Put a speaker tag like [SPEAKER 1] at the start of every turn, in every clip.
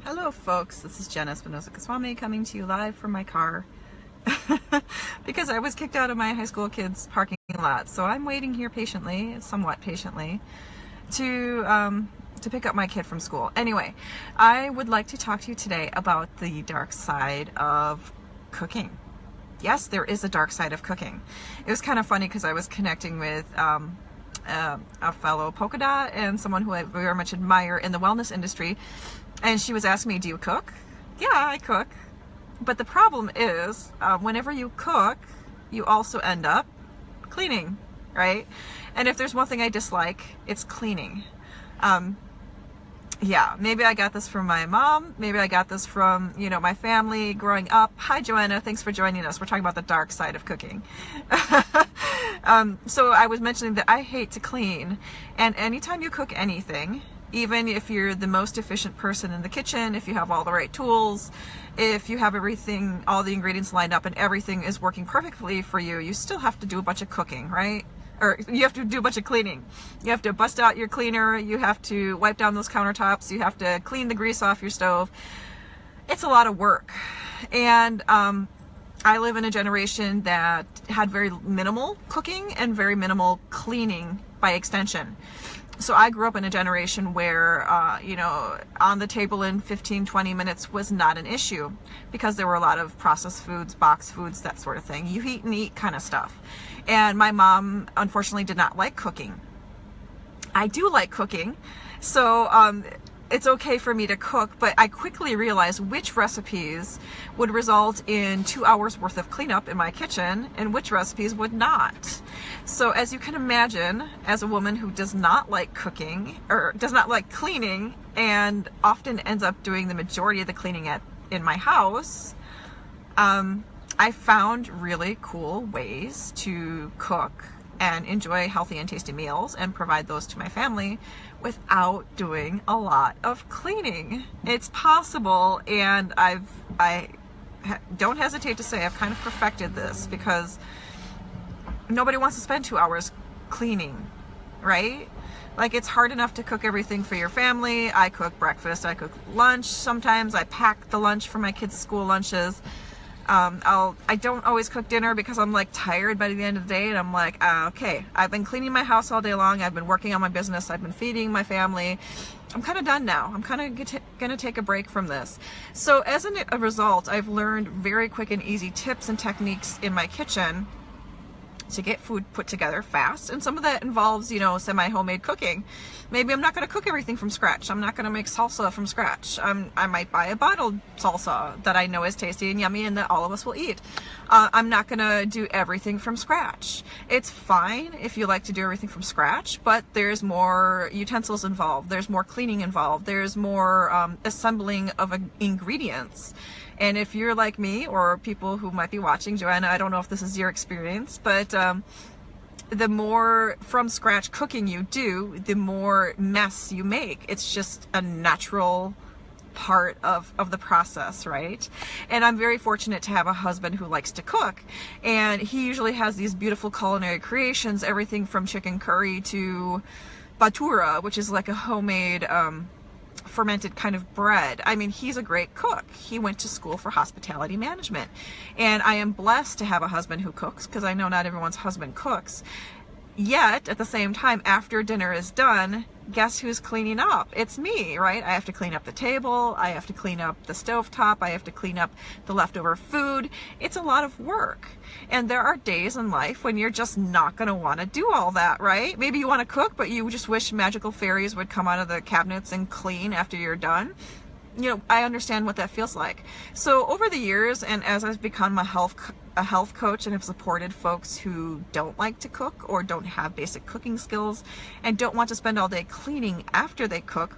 [SPEAKER 1] Hello folks, this is Jenn Espinosa-Goswami coming to you live from my car because I was kicked out of my high school kids parking lot, so I'm waiting here patiently, somewhat patiently, to pick up my kid from school. Anyway, I would like to talk to you today about the dark side of cooking. Yes, there is a dark side of cooking. It was kind of funny because I was connecting with a fellow polka dot and someone who I very much admire in the wellness industry. And she was asking me, do you cook? Yeah, I cook. But the problem is, whenever you cook, you also end up cleaning, right? And if there's one thing I dislike, it's cleaning. Yeah, maybe I got this from my mom. Maybe I got this from, my family growing up. Hi, Joanna. Thanks for joining us. We're talking about the dark side of cooking. So I was mentioning that I hate to clean. And anytime you cook anything, even if you're the most efficient person in the kitchen, if you have all the right tools, if you have everything, all the ingredients lined up and everything is working perfectly for you, you still have to do a bunch of cooking, right? Or you have to do a bunch of cleaning. You have to bust out your cleaner, you have to wipe down those countertops, you have to clean the grease off your stove. It's a lot of work. And I live in a generation that had very minimal cooking and very minimal cleaning by extension. So I grew up in a generation where, on the table in 15, 20 minutes was not an issue because there were a lot of processed foods, boxed foods, that sort of thing. You eat and eat kind of stuff. And my mom, unfortunately, did not like cooking. I do like cooking. So it's okay for me to cook, but I quickly realized which recipes would result in 2 hours worth of cleanup in my kitchen and which recipes would not. So as you can imagine, as a woman who does not like cooking or does not like cleaning and often ends up doing the majority of the cleaning in my house, I found really cool ways to cook and enjoy healthy and tasty meals and provide those to my family without doing a lot of cleaning. It's possible, and I don't hesitate to say I've kind of perfected this because nobody wants to spend 2 hours cleaning, right? Like, it's hard enough to cook everything for your family. I cook breakfast, I cook lunch. Sometimes I pack the lunch for my kids' school lunches. I don't always cook dinner because I'm like tired by the end of the day, and I'm like, okay, I've been cleaning my house all day long. I've been working on my business. I've been feeding my family. I'm kind of done now. I'm kind of going to take a break from this. So as a result, I've learned very quick and easy tips and techniques in my kitchen to get food put together fast. And some of that involves, semi-homemade cooking. Maybe I'm not going to cook everything from scratch. I'm not going to make salsa from scratch. I might buy a bottled salsa that I know is tasty and yummy and that all of us will eat. I'm not going to do everything from scratch. It's fine if you like to do everything from scratch, but there's more utensils involved. There's more cleaning involved. There's more assembling of ingredients. And if you're like me or people who might be watching, Joanna, I don't know if this is your experience, but the more from scratch cooking you do, the more mess you make. It's just a natural part of the process, right? And I'm very fortunate to have a husband who likes to cook, and he usually has these beautiful culinary creations, everything from chicken curry to batura, which is like a homemade fermented kind of bread. I mean, he's a great cook. He went to school for hospitality management. And I am blessed to have a husband who cooks, because I know not everyone's husband cooks. Yet, at the same time, after dinner is done, guess who's cleaning up? It's me, right? I have to clean up the table. I have to clean up the stovetop. I have to clean up the leftover food. It's a lot of work. And there are days in life when you're just not going to want to do all that, right? Maybe you want to cook, but you just wish magical fairies would come out of the cabinets and clean after you're done. I understand what that feels like. So over the years, and as I've become a health coach and have supported folks who don't like to cook or don't have basic cooking skills and don't want to spend all day cleaning after they cook,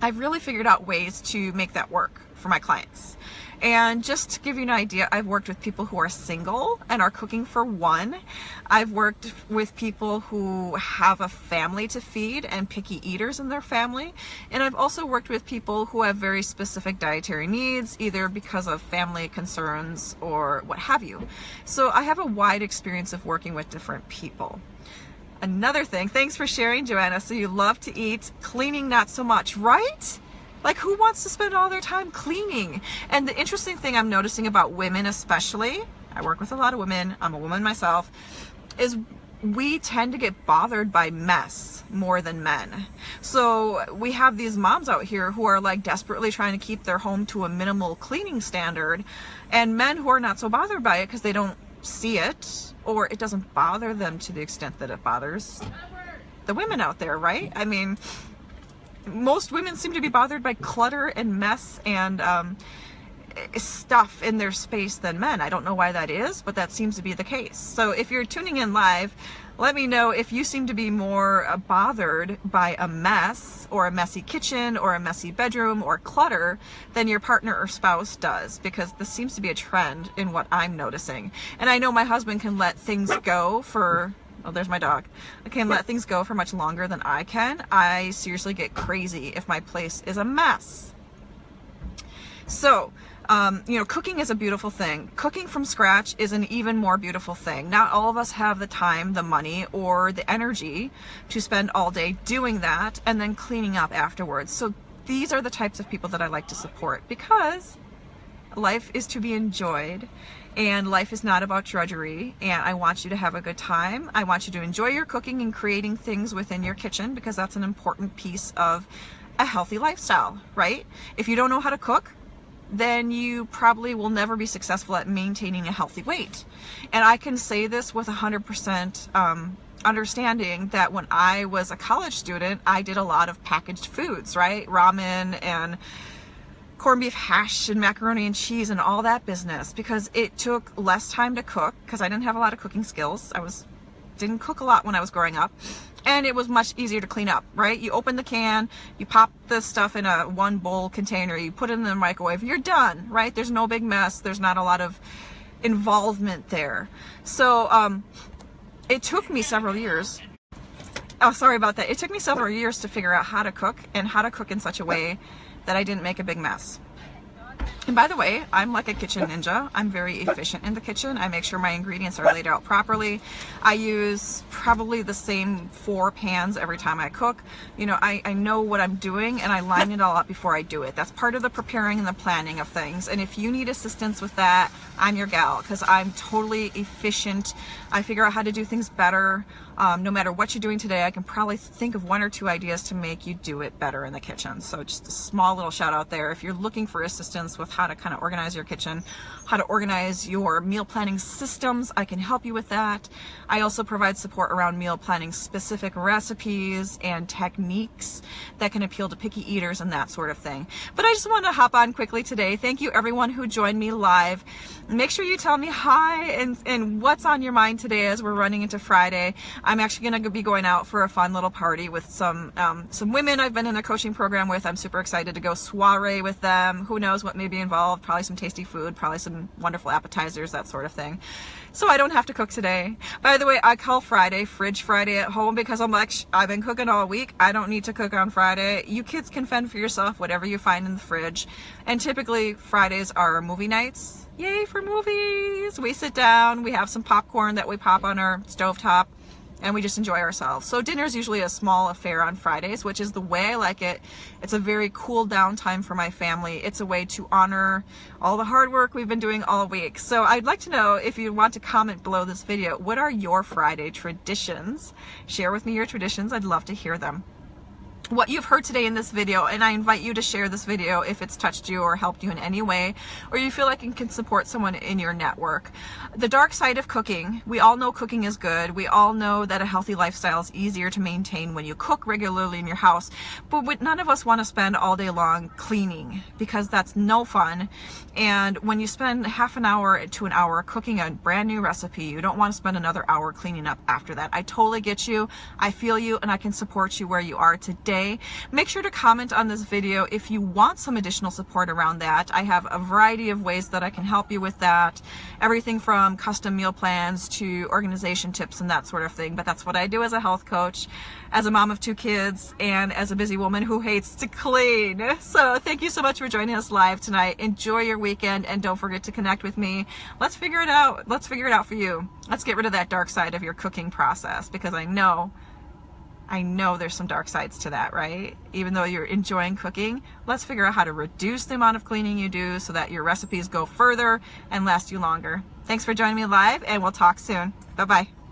[SPEAKER 1] I've really figured out ways to make that work for my clients. And just to give you an idea, I've worked with people who are single and are cooking for one. I've worked with people who have a family to feed and picky eaters in their family. And I've also worked with people who have very specific dietary needs, either because of family concerns or what have you. So I have a wide experience of working with different people. Another thing, thanks for sharing, Joanna. So you love to eat, cleaning not so much, right? Like, who wants to spend all their time cleaning? And the interesting thing I'm noticing about women especially, I work with a lot of women, I'm a woman myself, is we tend to get bothered by mess more than men. So we have these moms out here who are like desperately trying to keep their home to a minimal cleaning standard, and men who are not so bothered by it because they don't see it, or it doesn't bother them to the extent that it bothers the women out there, right? I mean, most women seem to be bothered by clutter and mess and stuff in their space than men. I don't know why that is, but that seems to be the case. So if you're tuning in live, let me know if you seem to be more bothered by a mess or a messy kitchen or a messy bedroom or clutter than your partner or spouse does, because this seems to be a trend in what I'm noticing. And I know my husband can let things go for, oh, there's my dog. I can let things go for much longer than I can. I seriously get crazy if my place is a mess. So, you know, cooking is a beautiful thing. Cooking from scratch is an even more beautiful thing. Not all of us have the time, the money, or the energy to spend all day doing that and then cleaning up afterwards. So these are the types of people that I like to support, because life is to be enjoyed and life is not about drudgery, and I want you to have a good time. I want you to enjoy your cooking and creating things within your kitchen, because that's an important piece of a healthy lifestyle, right? If you don't know how to cook, then you probably will never be successful at maintaining a healthy weight. And I can say this with 100% understanding that when I was a college student, I did a lot of packaged foods, right? Ramen and corned beef hash and macaroni and cheese and all that business, because it took less time to cook, because I didn't have a lot of cooking skills. Didn't cook a lot when I was growing up. And it was much easier to clean up, right? You open the can, you pop the stuff in a 1 bowl container, you put it in the microwave, you're done, right? There's no big mess. There's not a lot of involvement there. So it took me several years. Oh, sorry about that. It took me several years to figure out how to cook, and how to cook in such a way that I didn't make a big mess. And by the way, I'm like a kitchen ninja. I'm very efficient in the kitchen. I make sure my ingredients are laid out properly. I use probably the same 4 pans every time I cook. You know, I know what I'm doing, and I line it all up before I do it. That's part of the preparing and the planning of things. And if you need assistance with that, I'm your gal, because I'm totally efficient. I figure out how to do things better. No matter what you're doing today, I can probably think of 1 or 2 ideas to make you do it better in the kitchen. So just a small little shout out there. If you're looking for assistance with how to kind of organize your kitchen, how to organize your meal planning systems, I can help you with that. I also provide support around meal planning specific recipes and techniques that can appeal to picky eaters and that sort of thing. But I just want to hop on quickly today. Thank you everyone who joined me live. Make sure you tell me hi and what's on your mind today as we're running into Friday. I'm actually going to be going out for a fun little party with some women I've been in a coaching program with. I'm super excited to go soiree with them. Who knows what may be involved? Probably some tasty food, probably some wonderful appetizers, that sort of thing. So I don't have to cook today. By the way, I call Friday Fridge Friday at home, because I'm like, I've been cooking all week. I don't need to cook on Friday. You kids can fend for yourself, whatever you find in the fridge. And typically Fridays are movie nights. Yay for movies! We sit down, we have some popcorn that we pop on our stovetop, and we just enjoy ourselves. So dinner is usually a small affair on Fridays, which is the way I like it. It's a very cool down time for my family. It's a way to honor all the hard work we've been doing all week. So I'd like to know, if you want to comment below this video, what are your Friday traditions? Share with me your traditions. I'd love to hear them. What you've heard today in this video, and I invite you to share this video if it's touched you or helped you in any way, or you feel like it can support someone in your network. The dark side of cooking, we all know cooking is good. We all know that a healthy lifestyle is easier to maintain when you cook regularly in your house, but none of us want to spend all day long cleaning, because that's no fun. And when you spend half an hour to an hour cooking a brand new recipe, you don't want to spend another hour cleaning up after that. I totally get you. I feel you, and I can support you where you are today. Make sure to comment on this video if you want some additional support around that. I have a variety of ways that I can help you with that. Everything from custom meal plans to organization tips and that sort of thing. But that's what I do as a health coach, as a mom of 2 kids, and as a busy woman who hates to clean. So thank you so much for joining us live tonight. Enjoy your weekend, and don't forget to connect with me. Let's figure it out. Let's figure it out for you. Let's get rid of that dark side of your cooking process, because I know I know there's some dark sides to that, right? Even though you're enjoying cooking, let's figure out how to reduce the amount of cleaning you do so that your recipes go further and last you longer. Thanks for joining me live, and we'll talk soon. Bye-bye.